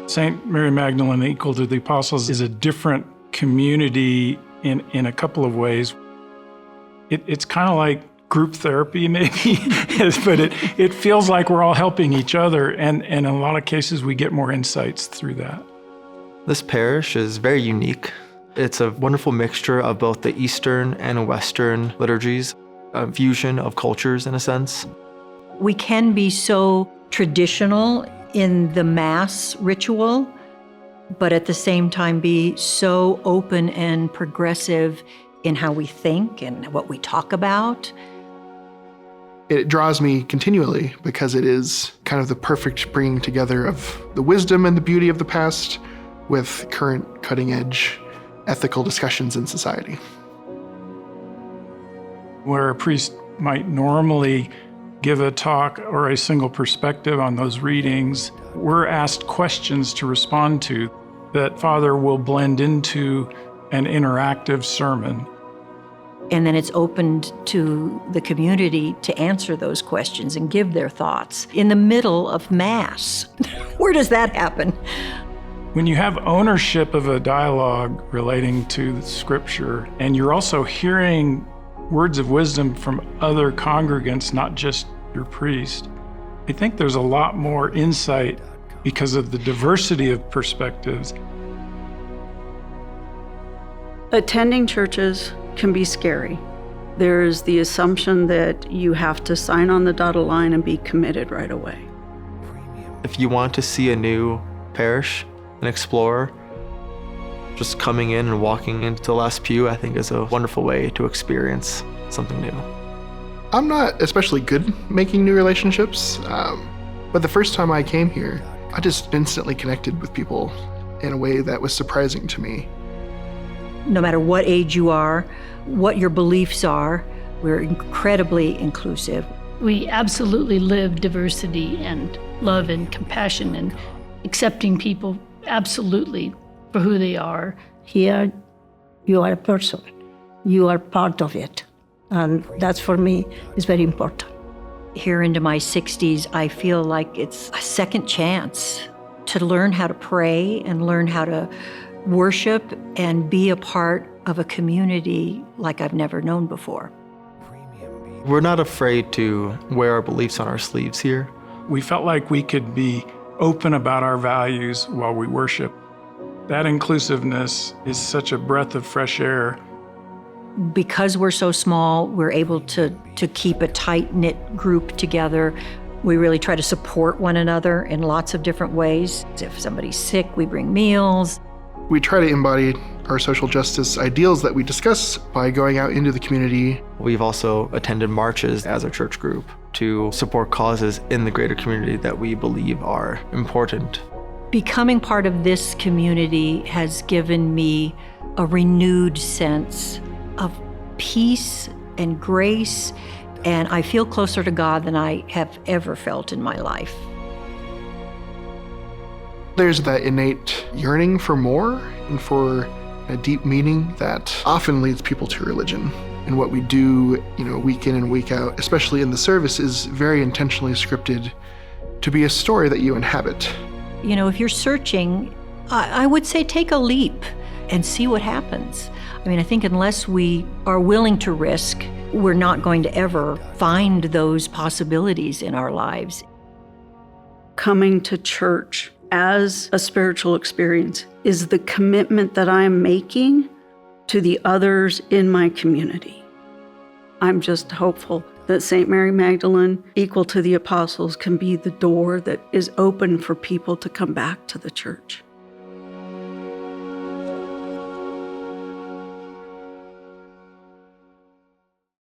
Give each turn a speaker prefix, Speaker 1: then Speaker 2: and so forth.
Speaker 1: St. Mary Magdalene, equal to the Apostles, is a different community in a couple of ways. It's kind of like group therapy, maybe, but it feels like we're all helping each other, and in a lot of cases, we get more insights through that.
Speaker 2: This parish is very unique. It's a wonderful mixture of both the Eastern and Western liturgies, a fusion of cultures in a sense.
Speaker 3: We can be so traditional in the Mass ritual, but at the same time be so open and progressive in how we think and what we talk about.
Speaker 4: It draws me continually because it is kind of the perfect bringing together of the wisdom and the beauty of the past with current cutting-edge ethical discussions in society.
Speaker 1: Where a priest might normally give a talk or a single perspective on those readings, we're asked questions to respond to that Father will blend into an interactive sermon.
Speaker 3: And then it's opened to the community to answer those questions and give their thoughts in the middle of Mass. Where does that happen?
Speaker 1: When you have ownership of a dialogue relating to the Scripture, and you're also hearing words of wisdom from other congregants, not just your priest, I think there's a lot more insight because of the diversity of perspectives.
Speaker 5: Attending churches can be scary. There's the assumption that you have to sign on the dotted line and be committed right away.
Speaker 2: If you want to see a new parish and explore, just coming in and walking into the last pew, I think is a wonderful way to experience something new.
Speaker 4: I'm not especially good making new relationships, but the first time I came here, I just instantly connected with people in a way that was surprising to me.
Speaker 3: No matter what age you are, what your beliefs are, we're incredibly inclusive.
Speaker 6: We absolutely live diversity and love and compassion and accepting people absolutely for who they are.
Speaker 7: Here, you are a person. You are part of it. And that's, for me, is very important.
Speaker 3: Here into my 60s, I feel like it's a second chance to learn how to pray and learn how to worship and be a part of a community like I've never known before.
Speaker 2: We're not afraid to wear our beliefs on our sleeves here.
Speaker 1: We felt like we could be open about our values while we worship. That inclusiveness is such a breath of fresh air.
Speaker 3: Because we're so small, we're able to keep a tight-knit group together. We really try to support one another in lots of different ways. If somebody's sick, we bring meals.
Speaker 4: We try to embody our social justice ideals that we discuss by going out into the community.
Speaker 2: We've also attended marches as a church group to support causes in the greater community that we believe are important.
Speaker 3: Becoming part of this community has given me a renewed sense of peace and grace, and I feel closer to God than I have ever felt in my life.
Speaker 4: There's that innate yearning for more and for a deep meaning that often leads people to religion. And what we do, week in and week out, especially in the service, is very intentionally scripted to be a story that you inhabit.
Speaker 3: If you're searching, I would say take a leap and see what happens. I think unless we are willing to risk, we're not going to ever find those possibilities in our lives.
Speaker 5: Coming to church as a spiritual experience is the commitment that I'm making to the others in my community. I'm just hopeful that St. Mary Magdalene, equal to the Apostles, can be the door that is open for people to come back to the church.